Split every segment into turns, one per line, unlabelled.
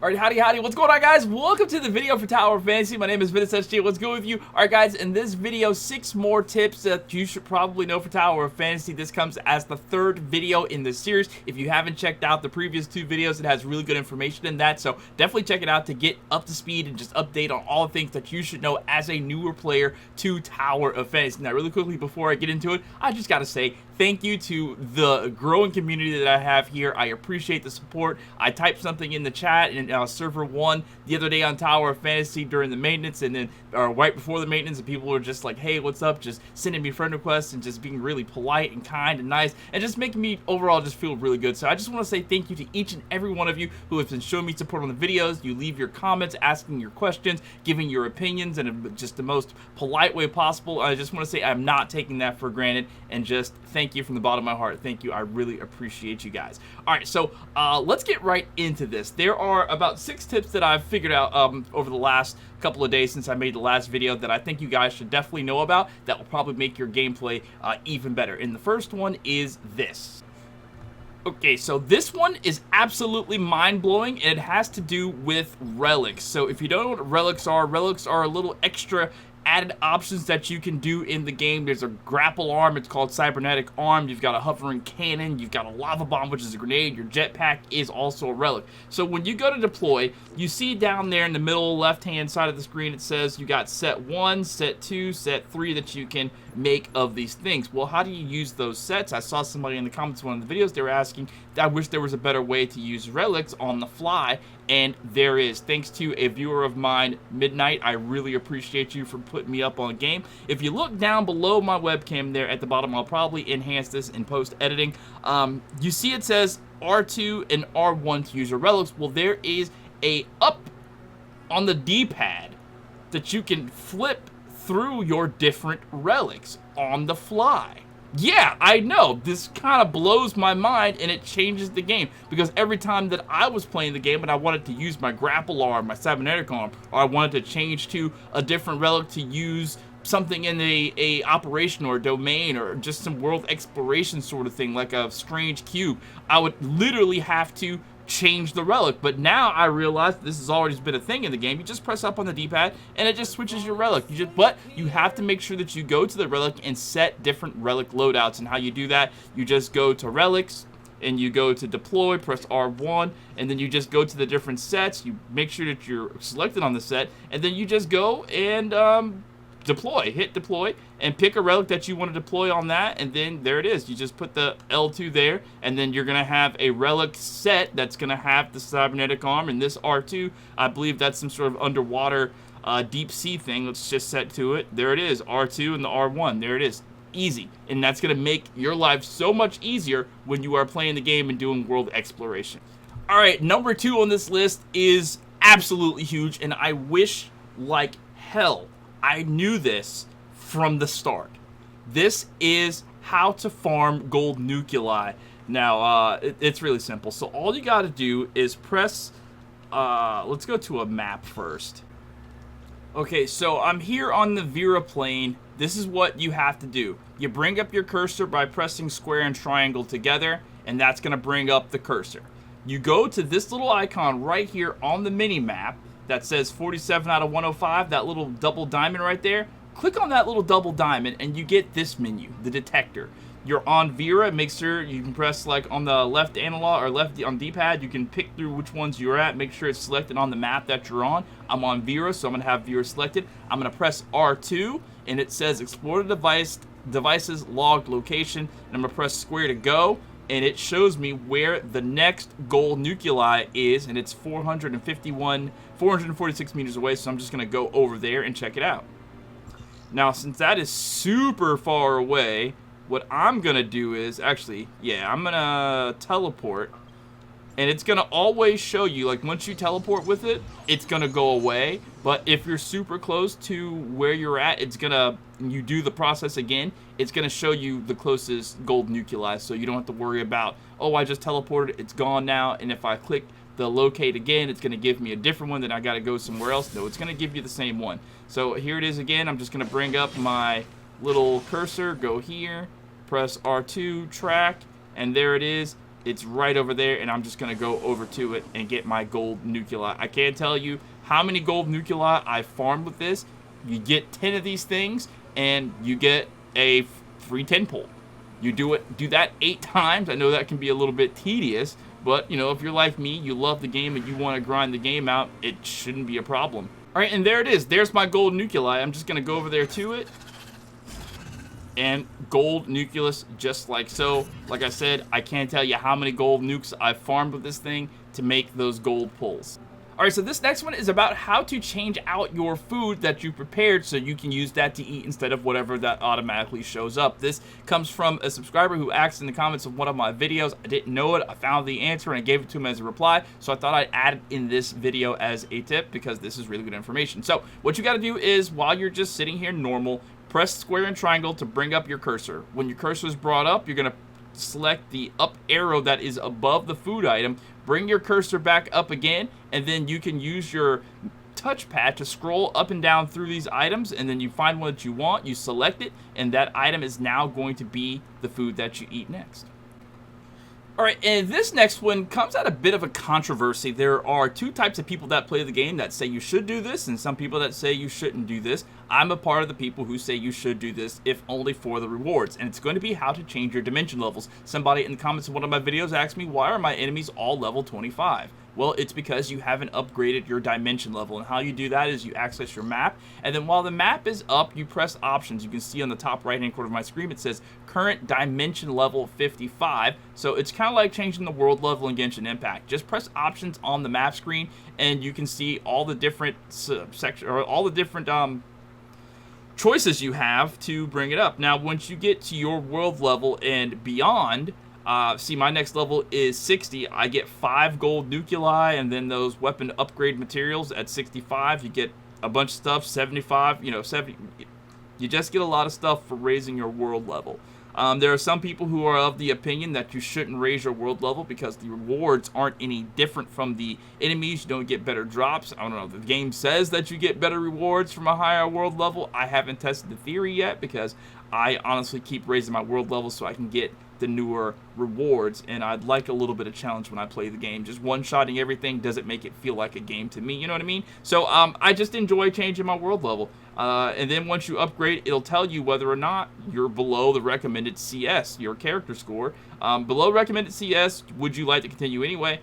Alright, howdy, what's going on, guys? Welcome to the video for Tower of Fantasy. My name is Ventus SG. What's good with you? Alright, guys, in this video, 6 more tips that you should probably know for Tower of Fantasy. This comes as the 3rd video in this series. If you haven't checked out the previous 2 videos, it has really good information in that, so definitely check it out to get up to speed and just update on all the things that you should know as a newer player to Tower of Fantasy. Now, really quickly, before I get into it, I just gotta say thank you to the growing community that I have here. I appreciate the support. I typed something in the chat in server 1 the other day on Tower of Fantasy during the maintenance, and then right before the maintenance, and people were just like, hey, what's up, just sending me friend requests and just being really polite and kind and nice and just making me overall just feel really good. So I just want to say thank you to each and every one of you who have been showing me support on the videos. You leave your comments, asking your questions, giving your opinions in just the most polite way possible. I just want to say I'm not taking that for granted, and just thank you from the bottom of my heart. Thank you. I really appreciate you guys. All right, so let's get right into this. There are about 6 tips that I've figured out over the last couple of days since I made the last video that I think you guys should definitely know about that will probably make your gameplay even better. And the first one is this. Okay, so this one is absolutely mind-blowing, and it has to do with relics. So if you don't know what relics are a little extra added options that you can do in the game. There's a grapple arm, it's called cybernetic arm. You've got a hovering cannon, you've got a lava bomb, which is a grenade. Your jetpack is also a relic. So when you go to deploy, you see down there in the middle left-hand side of the screen, it says you got set 1, set 2, set 3 that you can make of these things. Well, how do you use those sets? I saw somebody in the comments of one of the videos, they were asking, I wish there was a better way to use relics on the fly, and there is. Thanks to a viewer of mine, Midnight. I really appreciate you for putting me up on a game. If you look down below my webcam there at the bottom, I'll probably enhance this in post-editing. You see it says R2 and R1 to use your relics. Well, there is a up on the D-pad that you can flip through your different relics on the fly. Yeah, I know, this kind of blows my mind, and it changes the game, because every time that I was playing the game and I wanted to use my grapple arm, my cybernetic arm, or I wanted to change to a different relic to use something in a operation or a domain or just some world exploration sort of thing, like a strange cube, I would literally have to change the relic. But now I realize this has always been a thing in the game. You just press up on the D-pad and it just switches your relic. But you have to make sure that you go to the relic and set different relic loadouts. And how you do that, you just go to relics and you go to deploy, press R1, and then you just go to the different sets. You make sure that you're selected on the set, and then you just go and deploy, hit deploy, and pick a relic that you want to deploy on that, and then there it is. You just put the L2 there, and then you're going to have a relic set that's going to have the cybernetic arm, and this R2, I believe that's some sort of underwater deep sea thing. Let's just set to it. There it is, R2 and the R1. There it is. Easy. And that's going to make your life so much easier when you are playing the game and doing world exploration. Alright, number 2 on this list is absolutely huge, and I wish like hell I knew this from the start. This is how to farm gold nuclei. Now, it's really simple. So all you got to do is press, let's go to a map first. Okay, so I'm here on the Vera plane. This is what you have to do. You bring up your cursor by pressing square and triangle together, and that's going to bring up the cursor. You go to this little icon right here on the mini-map that says 47 out of 105, that little double diamond right there. Click on that little double diamond and you get this menu, the detector. You're on Vera, make sure you can press like on the left analog or left on D-pad, you can pick through which ones you're at, make sure it's selected on the map that you're on. I'm on Vera, so I'm gonna have Vera selected. I'm gonna press R2 and it says explore the device's logged location, and I'm gonna press square to go. And it shows me where the next gold nuclei is, and it's 446 meters away, so I'm just going to go over there and check it out. Now, since that is super far away, what I'm going to do is, actually, yeah, I'm going to teleport, and it's going to always show you, like, once you teleport with it, it's going to go away, but if you're super close to where you're at, it's going to, you do the process again, it's going to show you the closest gold nuclei, so you don't have to worry about, oh, I just teleported, it's gone now, and if I click the locate again, it's going to give me a different one, then I got to go somewhere else. No, it's going to give you the same one. So here it is again. I'm just going to bring up my little cursor, go here, press R2, track, and there it is. It's right over there, and I'm just going to go over to it and get my gold nuclei. I can't tell you how many gold nuclei I farmed with this. You get 10 of these things, and you get a free 10 pull. You do that 8 times. I know that can be a little bit tedious, but, you know, if you're like me, you love the game and you want to grind the game out, it shouldn't be a problem. All right, and there it is. There's my gold nuclei. I'm just going to go over there to it. And gold nucleus, just like so. Like I said, I can't tell you how many gold nukes I've farmed with this thing to make those gold pulls. Alright, so this next one is about how to change out your food that you prepared so you can use that to eat instead of whatever that automatically shows up. This comes from a subscriber who asked in the comments of one of my videos. I didn't know it. I found the answer and I gave it to him as a reply, so I thought I'd add it in this video as a tip because this is really good information. So what you got to do is, while you're just sitting here normal, press square and triangle to bring up your cursor. When your cursor is brought up, you're going to select the up arrow that is above the food item, bring your cursor back up again, and then you can use your touchpad to scroll up and down through these items, and then you find one that you want, you select it, and that item is now going to be the food that you eat next. Alright, and this next one comes out a bit of a controversy. There are 2 types of people that play the game that say you should do this, and some people that say you shouldn't do this. I'm a part of the people who say you should do this, if only for the rewards, and it's going to be how to change your dimension levels. Somebody in the comments of one of my videos asked me, why are my enemies all level 25? Well, it's because you haven't upgraded your dimension level, and how you do that is you access your map, and then while the map is up, you press options. You can see on the top right-hand corner of my screen, it says current dimension level 55, so it's kind of like changing the world level in Genshin Impact. Just press options on the map screen, and you can see all the different choices you have to bring it up. Now, once you get to your world level and beyond, see, my next level is 60. I get 5 gold nuclei, and then those weapon upgrade materials at 65. You get a bunch of stuff, 75, 70. You just get a lot of stuff for raising your world level. There are some people who are of the opinion that you shouldn't raise your world level because the rewards aren't any different from the enemies. You don't get better drops. I don't know. The game says that you get better rewards from a higher world level. I haven't tested the theory yet because I honestly keep raising my world level so I can get the newer rewards, and I'd like a little bit of challenge when I play the game. Just one-shotting everything doesn't make it feel like a game to me, you know what I mean? So I just enjoy changing my world level. And then once you upgrade, it'll tell you whether or not you're below the recommended CS, your character score. Below recommended CS, would you like to continue anyway?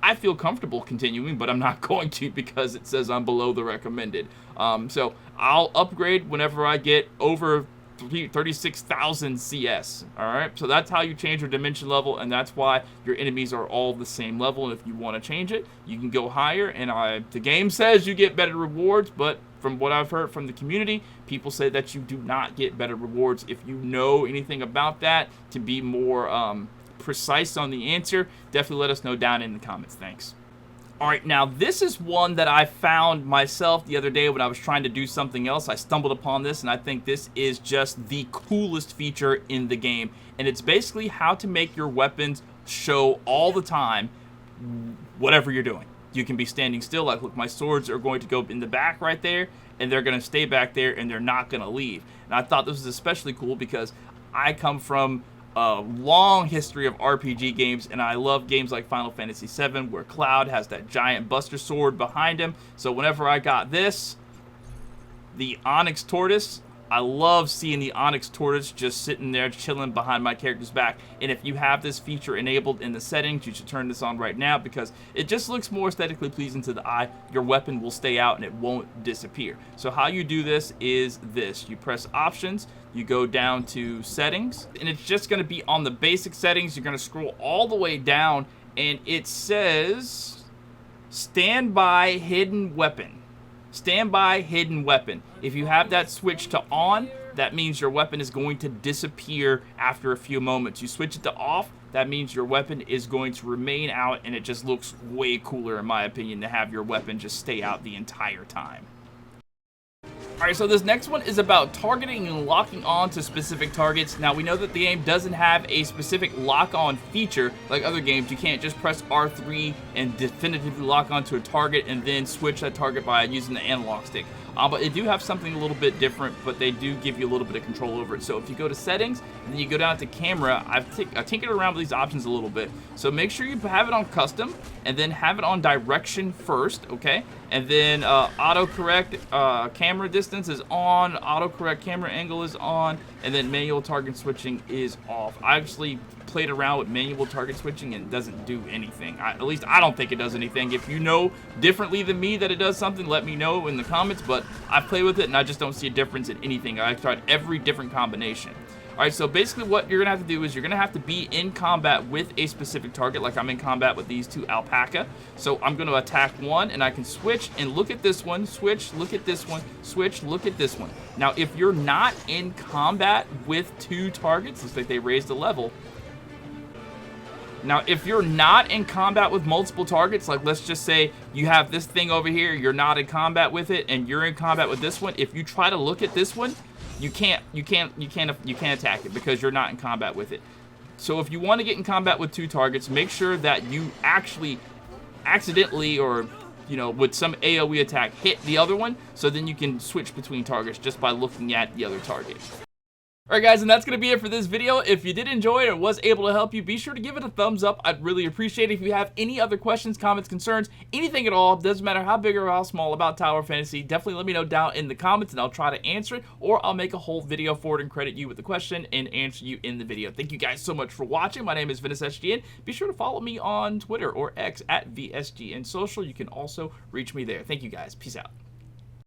I feel comfortable continuing, but I'm not going to because it says I'm below the recommended. So I'll upgrade whenever I get over 36,000 CS. Alright, so that's how you change your dimension level, and that's why your enemies are all the same level. And if you want to change it, you can go higher, and the game says you get better rewards, but from what I've heard from the community, people say that you do not get better rewards. If you know anything about that, to be more precise on the answer, definitely let us know down in the comments. Thanks. Alright, now this is one that I found myself the other day when I was trying to do something else. I stumbled upon this, and I think this is just the coolest feature in the game. And it's basically how to make your weapons show all the time whatever you're doing. You can be standing still, like look, my swords are going to go in the back right there, and they're going to stay back there, and they're not going to leave. And I thought this was especially cool because I come from a long history of RPG games, and I love games like Final Fantasy VII, where Cloud has that giant Buster Sword behind him. So whenever I got this, the Onyx Tortoise, I love seeing the Onyx Tortoise just sitting there chilling behind my character's back. And if you have this feature enabled in the settings, you should turn this on right now because it just looks more aesthetically pleasing to the eye. Your weapon will stay out and it won't disappear. So how you do this is this. You press options, you go down to settings, and it's just going to be on the basic settings. You're going to scroll all the way down, and it says standby hidden weapon. Standby hidden weapon. If you have that switched to on, that means your weapon is going to disappear after a few moments. You switch it to off, that means your weapon is going to remain out, and it just looks way cooler, in my opinion, to have your weapon just stay out the entire time. Alright, so this next one is about targeting and locking on to specific targets. Now, we know that the game doesn't have a specific lock-on feature like other games. You can't just press R3 and definitively lock onto a target and then switch that target by using the analog stick. But they do have something a little bit different, but they do give you a little bit of control over it. So if you go to settings, and then you go down to camera, I've tinkered around with these options a little bit. So make sure you have it on custom, and then have it on direction first, okay? And then autocorrect camera distance is on, autocorrect camera angle is on, and then manual target switching is off. I actually played around with manual target switching and it doesn't do anything. At least I don't think it does anything. If you know differently than me that it does something, let me know in the comments, but I play with it and I just don't see a difference in anything. I've tried every different combination. Alright, so basically what you're going to have to do is you're going to have to be in combat with a specific target, like I'm in combat with these two alpaca. So I'm going to attack one, and I can switch and look at this one, switch, look at this one, switch, look at this one. Now, if you're not in combat with two targets, looks like they raised the level. Now, if you're not in combat with multiple targets, like let's just say you have this thing over here, you're not in combat with it, and you're in combat with this one, if you try to look at this one, you can't attack it because you're not in combat with it. So if you want to get in combat with two targets, make sure that you actually accidentally or with some AoE attack hit the other one, so then you can switch between targets just by looking at the other target. Alright guys, and that's going to be it for this video. If you did enjoy it or was able to help you, be sure to give it a thumbs up. I'd really appreciate it. If you have any other questions, comments, concerns, anything at all, doesn't matter how big or how small about Tower Fantasy, definitely let me know down in the comments and I'll try to answer it, or I'll make a whole video for it and credit you with the question and answer you in the video. Thank you guys so much for watching. My name is Ventus SGN. Be sure to follow me on Twitter or X at VSGN Social. You can also reach me there. Thank you guys. Peace out.